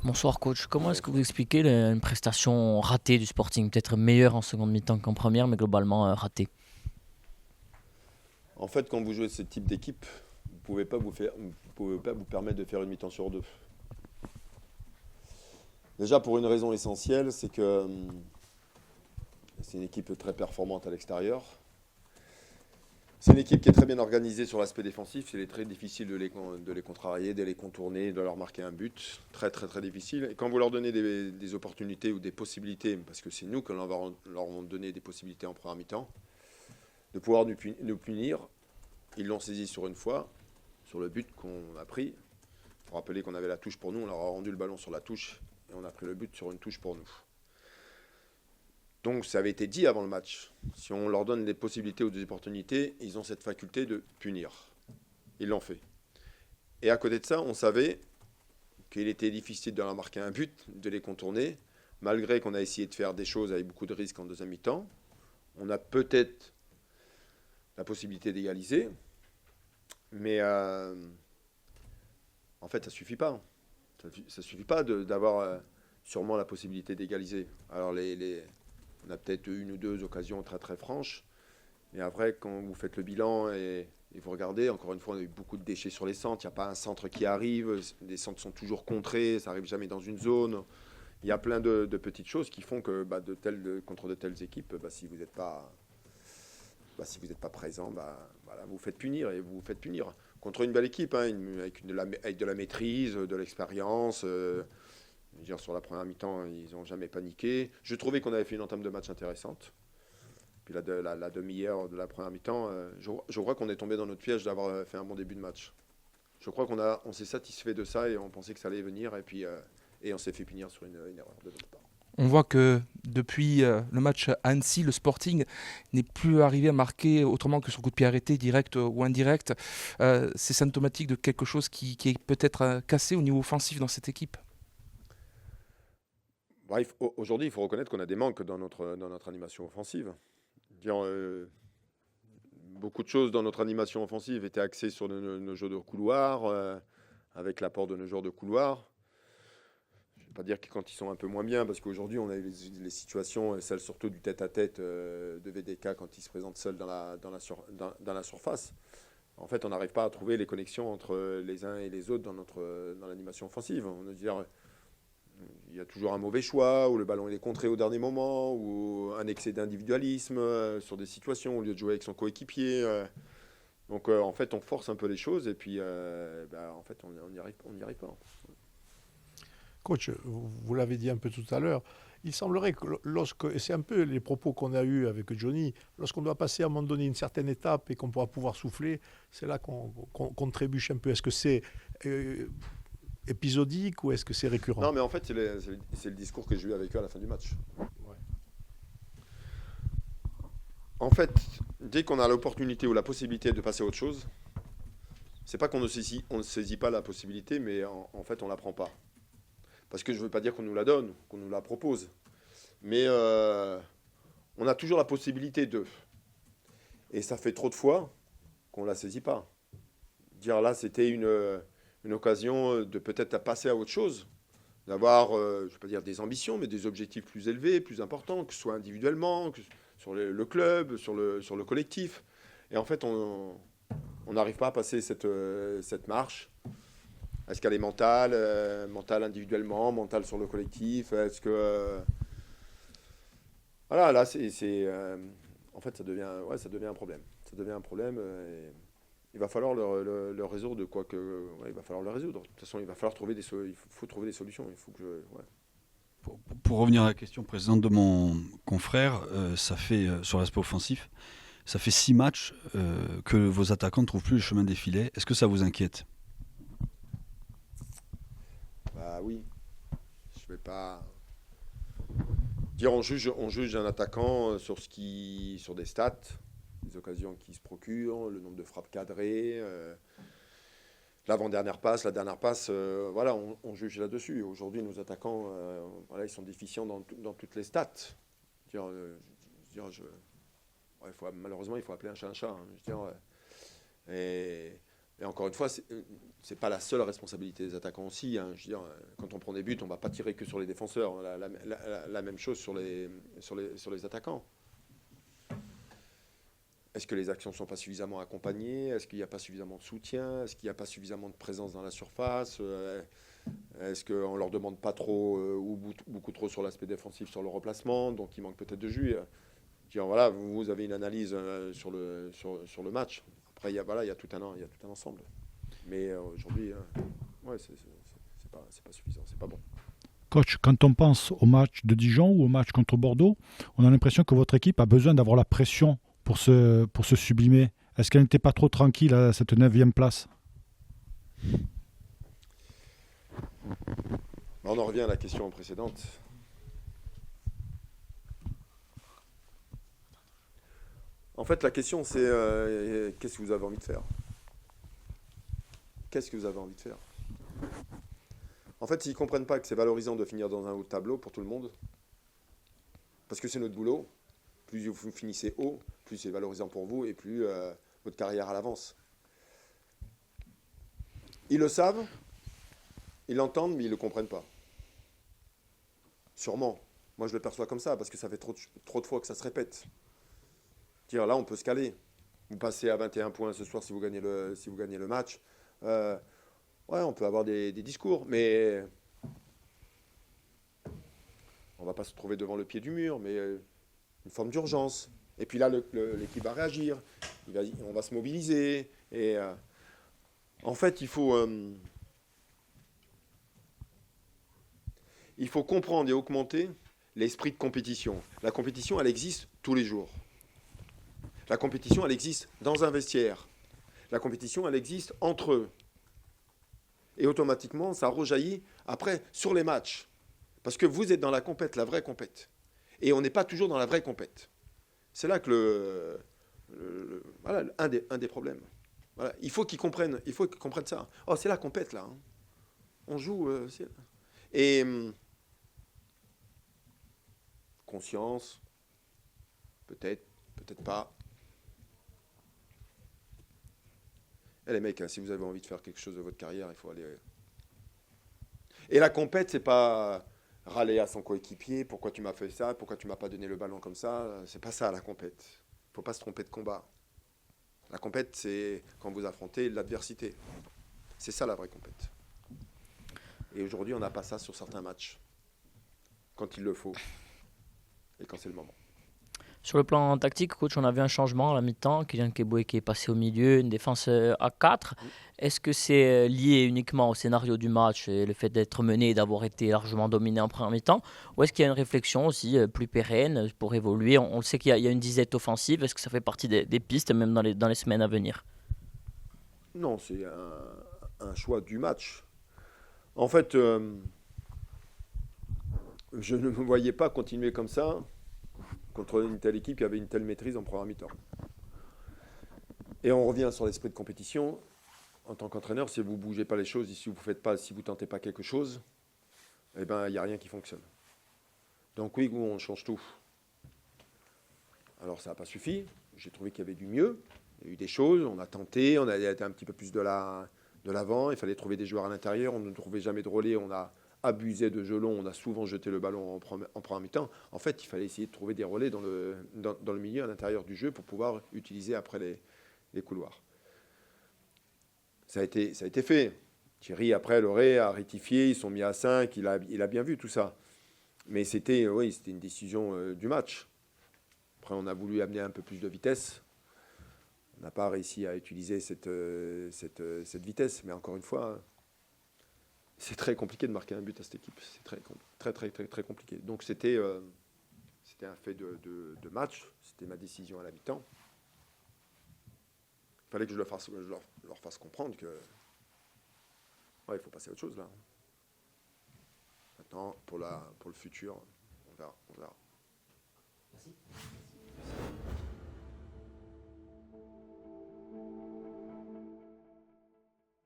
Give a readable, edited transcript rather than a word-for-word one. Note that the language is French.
Bonsoir coach, comment Ouais, est-ce que vous expliquez une prestation ratée du Sporting? Peut-être meilleure en seconde mi-temps qu'en première, mais globalement ratée. en fait, quand vous jouez ce type d'équipe, vous pouvez pas vous permettre de faire une mi-temps sur deux. Déjà pour une raison essentielle, c'est que c'est une équipe très performante à l'extérieur. C'est une équipe qui est très bien organisée sur l'aspect défensif. Il est très difficile de les contrarier, de les contourner, de leur marquer un but. Très très très difficile. Et quand vous leur donnez des opportunités ou des possibilités, parce que c'est nous qui leur avons donné des possibilités en première mi-temps, de pouvoir nous punir, ils l'ont saisi sur une fois, sur le but qu'on a pris. Il faut rappeler qu'on avait la touche pour nous, on leur a rendu le ballon sur la touche et on a pris le but sur une touche pour nous. Donc ça avait été dit avant le match. Si on leur donne des possibilités ou des opportunités, ils ont cette faculté de punir. Ils l'ont fait. Et à côté de ça, on savait qu'il était difficile de leur marquer un but, de les contourner, malgré qu'on a essayé de faire des choses avec beaucoup de risques en deuxième mi-temps. On a peut-être la possibilité d'égaliser, mais en fait, ça ne suffit pas. Ça ne suffit pas d'avoir sûrement la possibilité d'égaliser. Alors, on a peut-être une ou deux occasions très très franches, mais après, quand vous faites le bilan et vous regardez, encore une fois, on a eu beaucoup de déchets sur les centres. Il n'y a pas un centre qui arrive, les centres sont toujours contrés, ça n'arrive jamais dans une zone. Il y a plein de petites choses qui font que contre de telles équipes, si vous n'êtes pas, si vous n'êtes pas présent, voilà, vous faites punir et vous vous faites punir. Contre une belle équipe, hein, avec de la maîtrise, de l'expérience. Je veux dire, sur la première mi-temps, ils n'ont jamais paniqué. Je trouvais qu'on avait fait une entame de match intéressante. Puis la demi-heure de la première mi-temps, je crois qu'on est tombé dans notre piège d'avoir fait un bon début de match. Je crois on s'est satisfait de ça et on pensait que ça allait venir. Et puis et on s'est fait punir sur une erreur de notre part. On voit que depuis le match à Annecy, le Sporting n'est plus arrivé à marquer autrement que sur coup de pied arrêté, direct ou indirect. C'est symptomatique de quelque chose qui est peut-être cassé au niveau offensif dans cette équipe. Aujourd'hui, il faut reconnaître qu'on a des manques dans notre animation offensive. Dire, beaucoup de choses dans notre animation offensive étaient axées sur nos jeux de couloir, avec l'apport de nos joueurs de couloir. Je ne vais pas dire que quand ils sont un peu moins bien, parce qu'aujourd'hui, on a eu les situations, celles surtout du tête-à-tête de VDK quand il se présente seul dans la surface. En fait, on n'arrive pas à trouver les connexions entre les uns et les autres dans l'animation offensive. On veut dire, il y a toujours un mauvais choix, ou le ballon il est contré au dernier moment, ou un excès d'individualisme sur des situations au lieu de jouer avec son coéquipier. Donc en fait, on force un peu les choses et puis en fait, on n'y arrive pas. Coach, vous l'avez dit un peu tout à l'heure, il semblerait que et c'est un peu les propos qu'on a eus avec Johnny, lorsqu'on doit passer à un moment donné une certaine étape et qu'on pourra pouvoir souffler, c'est là qu'on trébuche un peu. Est-ce que c'est épisodique ou est-ce que c'est récurrent? Non, mais en fait, c'est le discours que j'ai eu avec eux à la fin du match. Ouais. En fait, dès qu'on a l'opportunité ou la possibilité de passer à autre chose, c'est pas qu'on ne saisit pas la possibilité, mais en fait, on la prend pas. Parce que je ne veux pas dire qu'on nous la donne, qu'on nous la propose. Mais on a toujours la possibilité de. Et ça fait trop de fois qu'on ne la saisit pas. Dire là, c'était une occasion de peut-être passer à autre chose. D'avoir, je ne vais pas dire des ambitions, mais des objectifs plus élevés, plus importants, que ce soit individuellement, sur le club, sur le collectif. Et en fait, on n'arrive pas à passer cette marche. Est-ce qu'elle est mentale individuellement, mentale sur le collectif? Est-ce que voilà, là, en fait, ça devient un problème. Ça devient un problème. Et il va falloir le résoudre il va falloir le résoudre. De toute façon, il va falloir il faut trouver des solutions. Il faut ouais. Pour revenir à la question précédente de mon confrère, ça fait sur l'aspect offensif, ça fait 6 matchs que vos attaquants ne trouvent plus le chemin des filets. Est-ce que ça vous inquiète? Bah oui. Je vais pas dire on juge un attaquant sur des stats, des occasions qu'il se procure, le nombre de frappes cadrées, l'avant-dernière passe, la dernière passe, voilà, on juge là-dessus. Aujourd'hui, nos attaquants, voilà, ils sont déficients dans toutes les stats. Dire, malheureusement, il faut appeler un chat un chat. Hein. Je veux dire, et Et encore une fois, c'est pas la seule responsabilité des attaquants aussi. Hein. Je veux dire, quand on prend des buts, on ne va pas tirer que sur les défenseurs. La même chose sur les attaquants. Est-ce que les actions ne sont pas suffisamment accompagnées? Est-ce qu'il n'y a pas suffisamment de soutien? Est-ce qu'il n'y a pas suffisamment de présence dans la surface? Est-ce qu'on ne leur demande pas trop ou beaucoup trop sur l'aspect défensif, sur le replacement? Donc il manque peut-être de jus. Dire, voilà, vous avez une analyse sur le match. Après, il y a tout un ensemble. Mais aujourd'hui, ouais, c'est pas suffisant, c'est pas bon. Coach, quand on pense au match de Dijon ou au match contre Bordeaux, on a l'impression que votre équipe a besoin d'avoir la pression pour se sublimer. Est-ce qu'elle n'était pas trop tranquille à cette 9e place? On en revient à la question précédente. En fait, la question, c'est qu'est-ce que vous avez envie de faire? Qu'est-ce que vous avez envie de faire? En fait, s'ils ne comprennent pas que c'est valorisant de finir dans un haut de tableau pour tout le monde, parce que c'est notre boulot, plus vous finissez haut, plus c'est valorisant pour vous et plus votre carrière à l'avance. Ils le savent, ils l'entendent, mais ils ne le comprennent pas. Sûrement. Moi, je le perçois comme ça, parce que ça fait trop de fois que ça se répète. Dire, là, on peut se caler. Vous passez à 21 points ce soir si vous gagnez le match. Ouais, on peut avoir des discours, mais on ne va pas se trouver devant le pied du mur, mais une forme d'urgence. Et puis là, l'équipe va réagir, on va se mobiliser. Et en fait, il faut comprendre et augmenter l'esprit de compétition. La compétition, elle existe tous les jours. La compétition, elle existe dans un vestiaire. La compétition, elle existe entre eux. Et automatiquement, ça rejaillit après sur les matchs. Parce que vous êtes dans la compète, la vraie compète. Et on n'est pas toujours dans la vraie compète. C'est là que voilà, un des problèmes. Voilà. Il faut qu'ils comprennent ça. Oh, c'est la compète, là. Hein. On joue. Et conscience, peut-être pas. Et les mecs, hein, si vous avez envie de faire quelque chose de votre carrière, il faut aller. Et la compète, c'est pas râler à son coéquipier, pourquoi tu m'as fait ça, pourquoi tu m'as pas donné le ballon comme ça. C'est pas ça la compète. Il faut pas se tromper de combat. La compète, c'est quand vous affrontez l'adversité. C'est ça la vraie compète. Et aujourd'hui, on n'a pas ça sur certains matchs. Quand il le faut. Et quand c'est le moment. Sur le plan tactique, coach, on a vu un changement à la mi-temps. Kylian Keboué qui est passé au milieu, une défense à 4. Est-ce que c'est lié uniquement au scénario du match et le fait d'être mené et d'avoir été largement dominé en première mi-temps? Ou est-ce qu'il y a une réflexion aussi plus pérenne pour évoluer? On le sait qu'il y a une disette offensive. Est-ce que ça fait partie des pistes, même dans les semaines à venir? Non, c'est un choix du match. En fait, je ne me voyais pas continuer comme ça contre une telle équipe qui avait une telle maîtrise en première mi-temps. Et on revient sur l'esprit de compétition. En tant qu'entraîneur, si vous ne bougez pas les choses, si vous ne tentez pas quelque chose, eh ben, il n'y a rien qui fonctionne. Donc oui, on change tout. Alors ça n'a pas suffi. J'ai trouvé qu'il y avait du mieux. Il y a eu des choses, on a tenté, on a été un petit peu plus de l'avant. Il fallait trouver des joueurs à l'intérieur. On ne trouvait jamais de relais. On a abusé de jeu long, on a souvent jeté le ballon en première mi-temps. En fait, il fallait essayer de trouver des relais dans le milieu, à l'intérieur du jeu, pour pouvoir utiliser après les couloirs. Ça a été fait. Thierry, après, Loré a rectifié, ils sont mis à 5, il a bien vu tout ça. Mais c'était une décision du match. Après, on a voulu amener un peu plus de vitesse. On n'a pas réussi à utiliser cette vitesse, mais encore une fois, c'est très compliqué de marquer un but à cette équipe. C'est très compliqué. Donc c'était un fait de match. C'était ma décision à la mi-temps. Il fallait que je leur fasse comprendre que il faut passer à autre chose là. Maintenant, pour le futur, on verra. Merci.